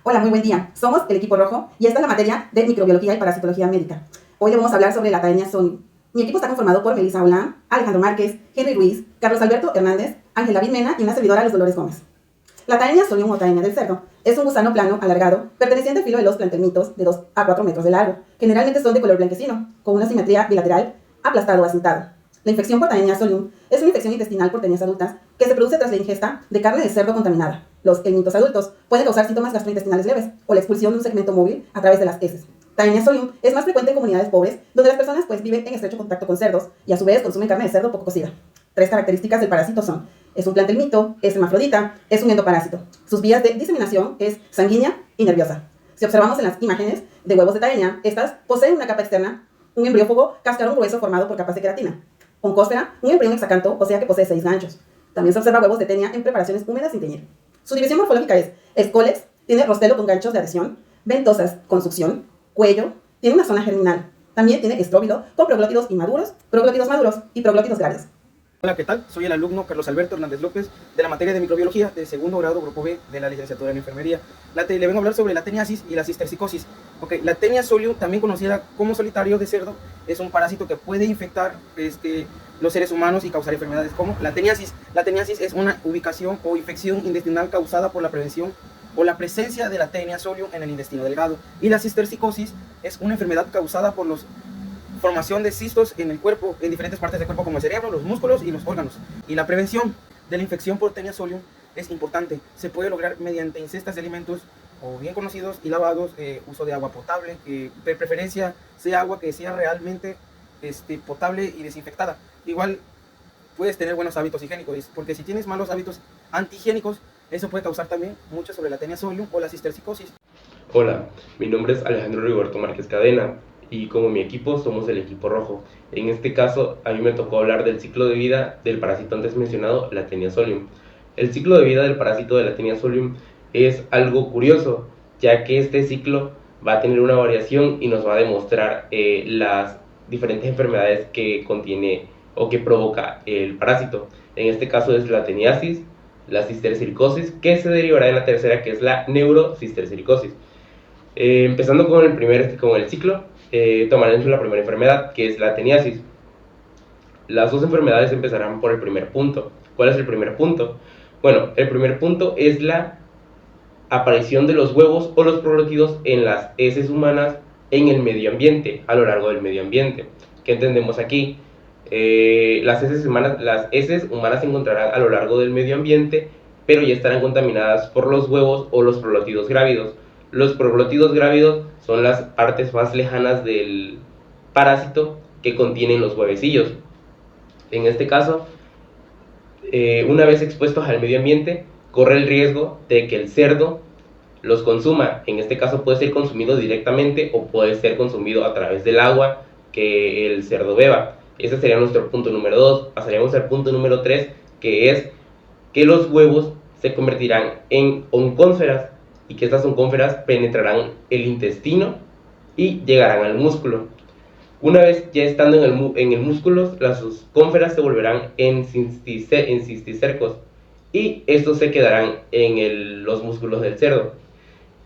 Hola, muy buen día. Somos el equipo rojo y esta es la materia de microbiología y parasitología médica. Hoy le vamos a hablar sobre la Academia Solium. Mi equipo está conformado por Melissa Olán, Alejandro Márquez, Henry Ruiz, Carlos Alberto Hernández, Ángela Vilmena y una servidora Luz Dolores Gómez. La Academia Solium o Academia del cerdo es un gusano plano alargado perteneciente al filo de los plantermitos de 2 a 4 metros de largo. Generalmente son de color blanquecino, con una simetría bilateral, aplastado o acintado. La infección por Taenia solium es una infección intestinal por tenias adultas que se produce tras la ingesta de carne de cerdo contaminada. Los helmintos adultos pueden causar síntomas gastrointestinales leves o la expulsión de un segmento móvil a través de las heces. Taenia solium es más frecuente en comunidades pobres donde las personas viven en estrecho contacto con cerdos y a su vez consumen carne de cerdo poco cocida. 3 características del parásito son: es un plantelmito, es hermafrodita, es un endoparásito. Sus vías de diseminación es sanguínea y nerviosa. Si observamos en las imágenes de huevos de Taenia, estas poseen una capa externa, un embriófago cascarón grueso formado por capas de queratina. Oncósfera, un embrión hexacanto, o sea que posee 6 ganchos. También se observa huevos de Taenia en preparaciones húmedas sin teñir. Su división morfológica es escolex, tiene rostelo con ganchos de adhesión, ventosas con succión, cuello, tiene una zona germinal. También tiene estróbilo con proglótidos inmaduros, proglótidos maduros y proglótidos grávidos. Hola, ¿qué tal? Soy el alumno Carlos Alberto Hernández López de la materia de microbiología de segundo grado grupo B de la licenciatura en enfermería. Le vengo a hablar sobre la teniasis y la cistercicosis. La Taenia solium, también conocida como solitario de cerdo, es un parásito que puede infectar los seres humanos y causar enfermedades como la teniasis. La teniasis es una ubicación o infección intestinal causada por la prevención o la presencia de la Taenia solium en el intestino delgado. Y la cistercicosis es una enfermedad causada por la formación de cistos en el cuerpo, en diferentes partes del cuerpo como el cerebro, los músculos y los órganos. Y la prevención de la infección por Taenia solium es importante. Se puede lograr mediante ingestas de alimentos o bien conocidos y lavados, uso de agua potable, que de preferencia sea agua que sea realmente potable y desinfectada. Igual puedes tener buenos hábitos higiénicos, porque si tienes malos hábitos antihigiénicos, eso puede causar también mucho sobre la Taenia solium o la cistercicosis. Hola, mi nombre es Alejandro Rigoberto Márquez Cadena y como mi equipo somos el equipo rojo. En este caso a mí me tocó hablar del ciclo de vida del parásito antes mencionado, la Taenia solium. El ciclo de vida del parásito de la Taenia solium es algo curioso, ya que este ciclo va a tener una variación y nos va a demostrar las diferentes enfermedades que contiene o que provoca el parásito. En este caso es la teniasis, la cistercicosis, que se derivará en la tercera, que es la neurocistercicosis. Empezando con el ciclo, tomaremos la primera enfermedad, que es la teniasis. Las dos enfermedades empezarán por el primer punto. ¿Cuál es el primer punto? Bueno, el primer punto es la aparición de los huevos o los proglótidos en las heces humanas en el medio ambiente, a lo largo del medio ambiente. ¿Qué entendemos aquí? Las heces humanas se encontrarán a lo largo del medio ambiente, pero ya estarán contaminadas por los huevos o los proglótidos grávidos. Los proglótidos grávidos son las partes más lejanas del parásito que contienen los huevecillos. En este caso, una vez expuestos al medio ambiente, corre el riesgo de que el cerdo los consuma. En este caso puede ser consumido directamente o puede ser consumido a través del agua que el cerdo beba. Ese sería nuestro punto número 2. Pasaríamos al punto número 3, que es que los huevos se convertirán en oncósferas y que estas oncósferas penetrarán el intestino y llegarán al músculo. Una vez ya estando en el músculo, las oncósferas se volverán en cisticercos y estos se quedarán en los músculos del cerdo.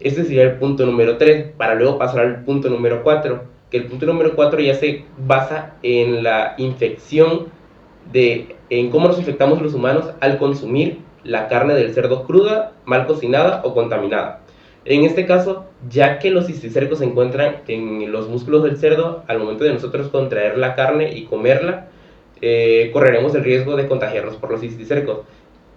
Este sería el punto número 3, para luego pasar al punto número 4, que el punto número 4 ya se basa en la infección, en cómo nos infectamos los humanos al consumir la carne del cerdo cruda, mal cocinada o contaminada. En este caso, ya que los cisticercos se encuentran en los músculos del cerdo, al momento de nosotros contraer la carne y comerla, correremos el riesgo de contagiarnos por los cisticercos.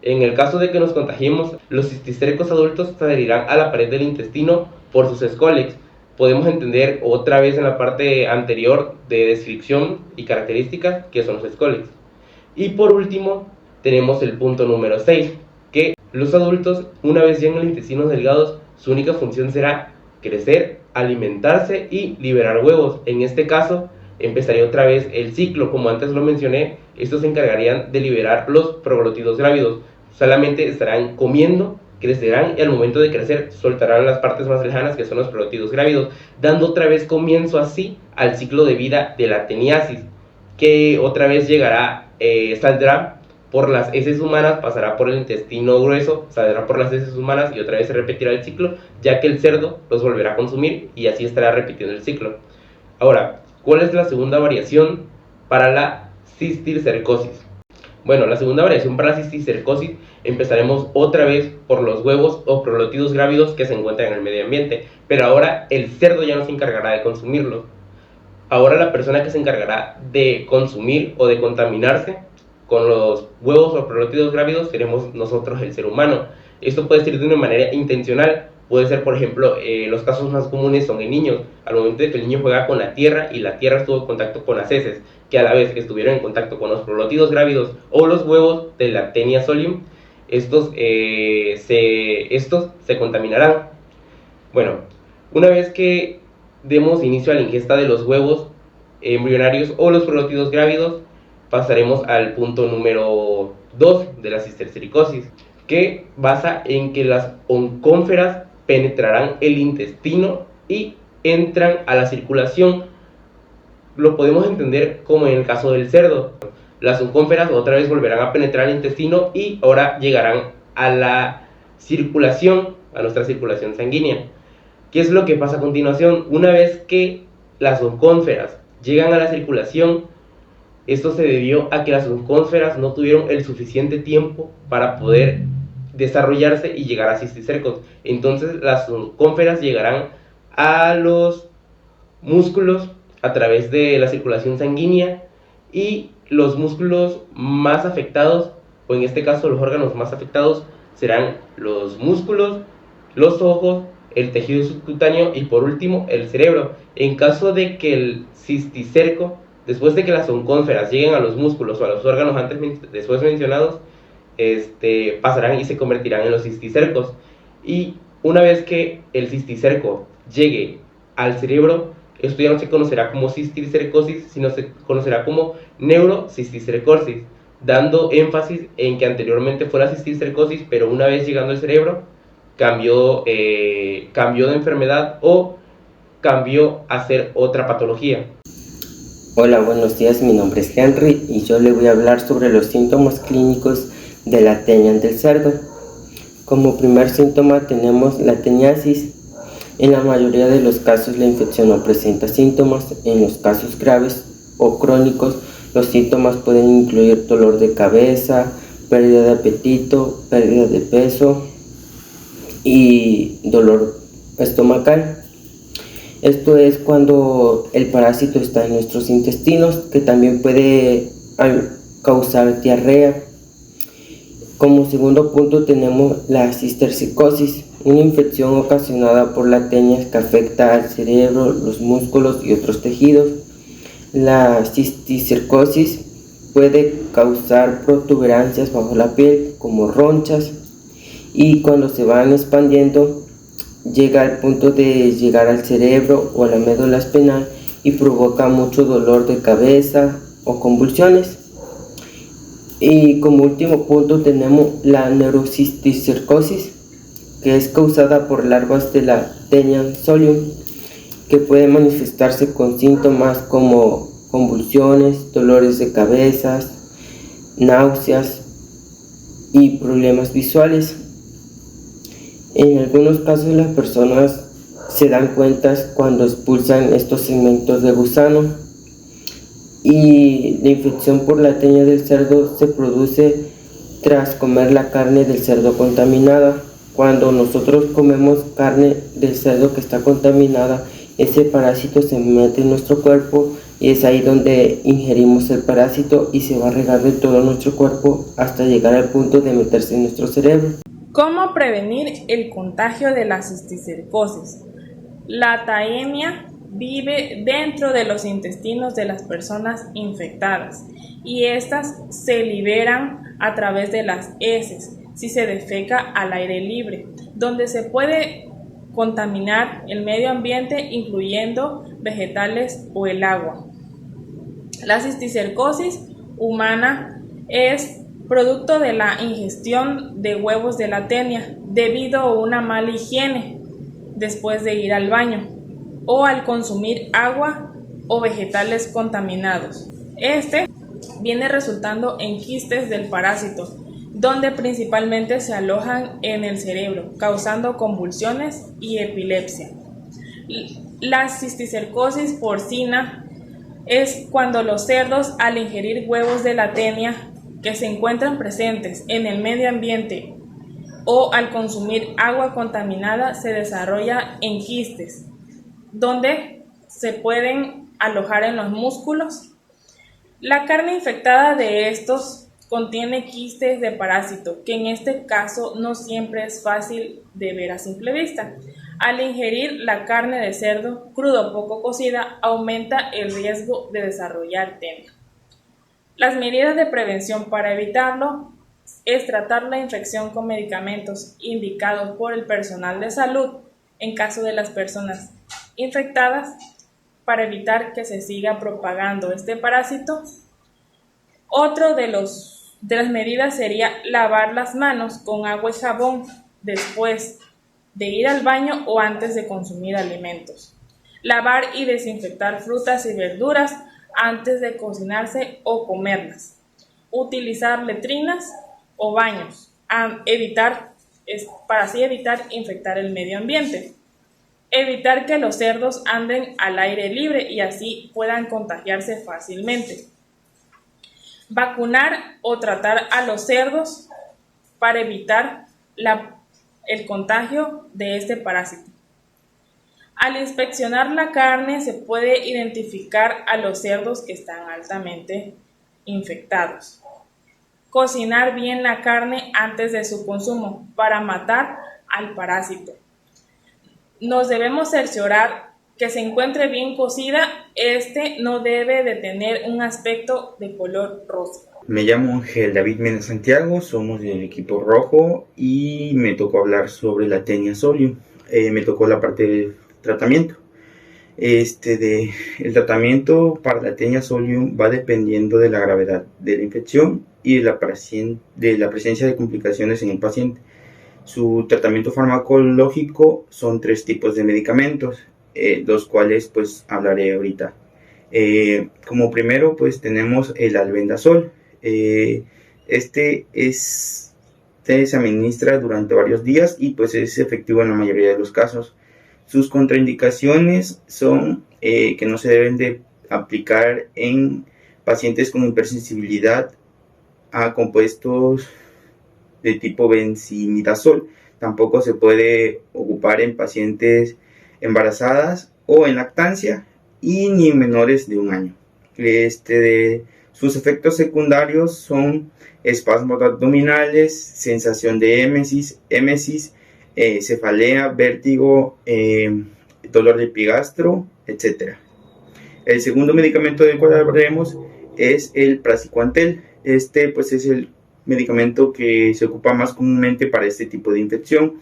En el caso de que nos contagiemos, los cisticercos adultos se adherirán a la pared del intestino por sus escólex. Podemos entender otra vez en la parte anterior de descripción y características que son los escólex. Y por último, tenemos el punto número 6, que los adultos, una vez ya en los intestinos delgados, su única función será crecer, alimentarse y liberar huevos. En este caso, empezaría otra vez el ciclo. Como antes lo mencioné, estos se encargarían de liberar los proglótidos grávidos. Solamente estarán comiendo, crecerán y al momento de crecer soltarán las partes más lejanas, que son los proglótidos grávidos, dando otra vez comienzo así al ciclo de vida de la teniasis, que otra vez saldrá por las heces humanas, pasará por el intestino grueso, saldrá por las heces humanas y otra vez se repetirá el ciclo, ya que el cerdo los volverá a consumir y así estará repitiendo el ciclo. Ahora, ¿cuál es la segunda variación para la cisticercosis? Bueno, la segunda variación para la cisticercosis empezaremos otra vez por los huevos o prolótidos grávidos que se encuentran en el medio ambiente, pero ahora el cerdo ya no se encargará de consumirlos. Ahora la persona que se encargará de consumir o de contaminarse con los huevos o prolótidos grávidos seremos nosotros, el ser humano. Esto puede ser de una manera intencional, puede ser, por ejemplo, los casos más comunes son en niños, al momento de que el niño juega con la tierra y la tierra estuvo en contacto con las heces, que a la vez estuvieron en contacto con los prolótidos grávidos o los huevos de la Taenia solium, estos se contaminarán. Bueno, una vez que demos inicio a la ingesta de los huevos embrionarios o los prolótidos grávidos, pasaremos al punto número 2 de la cisticercosis, que basa en que las oncónferas penetrarán el intestino y entran a la circulación. Lo podemos entender como en el caso del cerdo. Las oncónferas otra vez volverán a penetrar el intestino y ahora llegarán a la circulación, a nuestra circulación sanguínea. ¿Qué es lo que pasa a continuación? Una vez que las oncónferas llegan a la circulación, esto se debió a que las oncósferas no tuvieron el suficiente tiempo para poder desarrollarse y llegar a cisticercos. Entonces las oncósferas llegarán a los músculos a través de la circulación sanguínea y los músculos más afectados, o en este caso los órganos más afectados, serán los músculos, los ojos, el tejido subcutáneo y por último el cerebro. En caso de que el cisticerco, después de que las oncósferas lleguen a los músculos o a los órganos después mencionados, pasarán y se convertirán en los cisticercos. Y una vez que el cisticerco llegue al cerebro, esto ya no se conocerá como cisticercosis, sino se conocerá como neurocisticercosis, dando énfasis en que anteriormente fue la cisticercosis, pero una vez llegando al cerebro, cambió de enfermedad o cambió a ser otra patología. Hola, buenos días, mi nombre es Henry y yo le voy a hablar sobre los síntomas clínicos de la tenia del cerdo. Como primer síntoma tenemos la teniasis. En la mayoría de los casos la infección no presenta síntomas. En los casos graves o crónicos los síntomas pueden incluir dolor de cabeza, pérdida de apetito, pérdida de peso y dolor estomacal. Esto es cuando el parásito está en nuestros intestinos, que también puede causar diarrea. Como segundo punto tenemos la cisticercosis, una infección ocasionada por la tenia que afecta al cerebro, los músculos y otros tejidos. La cisticercosis puede causar protuberancias bajo la piel, como ronchas, y cuando se van expandiendo llega al punto de llegar al cerebro o a la médula espinal y provoca mucho dolor de cabeza o convulsiones. Y como último punto tenemos la neurocisticercosis, que es causada por larvas de la Taenia solium, que puede manifestarse con síntomas como convulsiones, dolores de cabeza, náuseas y problemas visuales. En algunos casos las personas se dan cuenta cuando expulsan estos segmentos de gusano, y la infección por la tenia del cerdo se produce tras comer la carne del cerdo contaminada. Cuando nosotros comemos carne del cerdo que está contaminada, ese parásito se mete en nuestro cuerpo y es ahí donde ingerimos el parásito y se va a regar de todo nuestro cuerpo hasta llegar al punto de meterse en nuestro cerebro. ¿Cómo prevenir el contagio de la cisticercosis? La taenia vive dentro de los intestinos de las personas infectadas y estas se liberan a través de las heces si se defeca al aire libre, donde se puede contaminar el medio ambiente, incluyendo vegetales o el agua. La cisticercosis humana es producto de la ingestión de huevos de la tenia debido a una mala higiene después de ir al baño o al consumir agua o vegetales contaminados. viene resultando en quistes del parásito, donde principalmente se alojan en el cerebro, causando convulsiones y epilepsia. La cisticercosis porcina es cuando los cerdos, al ingerir huevos de la tenia que se encuentran presentes en el medio ambiente o al consumir agua contaminada, se desarrolla en quistes, donde se pueden alojar en los músculos. La carne infectada de estos contiene quistes de parásito, que en este caso no siempre es fácil de ver a simple vista. Al ingerir la carne de cerdo crudo o poco cocida, aumenta el riesgo de desarrollar tenia. Las medidas de prevención para evitarlo es tratar la infección con medicamentos indicados por el personal de salud en caso de las personas infectadas para evitar que se siga propagando este parásito. Otro de las medidas sería lavar las manos con agua y jabón después de ir al baño o antes de consumir alimentos. Lavar y desinfectar frutas y verduras antes de cocinarse o comerlas. Utilizar letrinas o baños para así evitar infectar el medio ambiente. Evitar que los cerdos anden al aire libre y así puedan contagiarse fácilmente. Vacunar o tratar a los cerdos para evitar el contagio de este parásito. Al inspeccionar la carne se puede identificar a los cerdos que están altamente infectados. Cocinar bien la carne antes de su consumo para matar al parásito. Nos debemos cerciorar que se encuentre bien cocida. No debe de tener un aspecto de color rosa. Me llamo Ángel David Mena Santiago, somos del equipo rojo y me tocó hablar sobre la Taenia solium. Me tocó la parte del tratamiento. El tratamiento para la Taenia solium va dependiendo de la gravedad de la infección y de la presencia de complicaciones en el paciente. Su tratamiento farmacológico son 3 tipos de medicamentos, los cuales pues hablaré ahorita. Como primero pues tenemos el albendazol. Este se administra durante varios días y pues es efectivo en la mayoría de los casos. Sus contraindicaciones son que no se deben de aplicar en pacientes con hipersensibilidad a compuestos de tipo benzimidazol. Tampoco se puede ocupar en pacientes embarazadas o en lactancia y ni en menores de 1 año. Sus efectos secundarios son espasmos abdominales, sensación de émesis, cefalea, vértigo, dolor de epigastro, etc. El segundo medicamento del cual hablaremos es el praziquantel. Pues es el medicamento que se ocupa más comúnmente para este tipo de infección.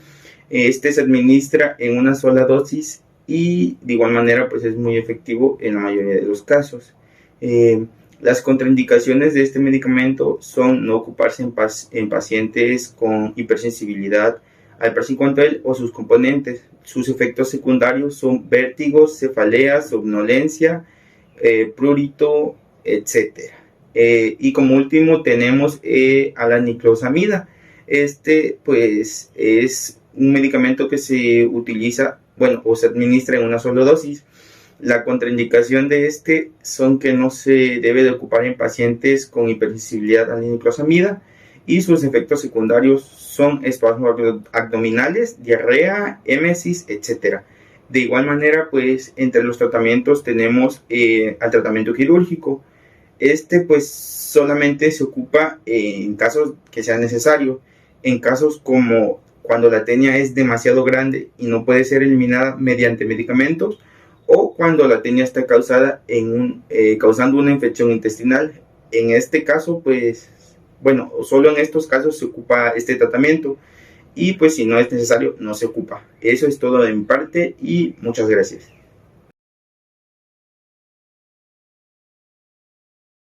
Se administra en una sola dosis y de igual manera pues es muy efectivo en la mayoría de los casos. Las contraindicaciones de este medicamento son no ocuparse en pacientes con hipersensibilidad al praziquantel o sus componentes. Sus efectos secundarios son vértigos, cefalea, somnolencia, prurito, etc. Y como último tenemos a la niclosamida. Pues es un medicamento que se utiliza, o se administra en una sola dosis. La contraindicación de son que no se debe de ocupar en pacientes con hipersensibilidad a la niclosamida y sus efectos secundarios son espasmos abdominales, diarrea, émesis, etc. De igual manera, pues entre los tratamientos tenemos al tratamiento quirúrgico. Pues solamente se ocupa en casos que sea necesario, en casos como cuando la tenia es demasiado grande y no puede ser eliminada mediante medicamentos, o cuando la tenia está causando una infección intestinal. En este caso, pues, solo en estos casos se ocupa este tratamiento y pues si no es necesario, no se ocupa. Eso es todo de mi parte y muchas gracias.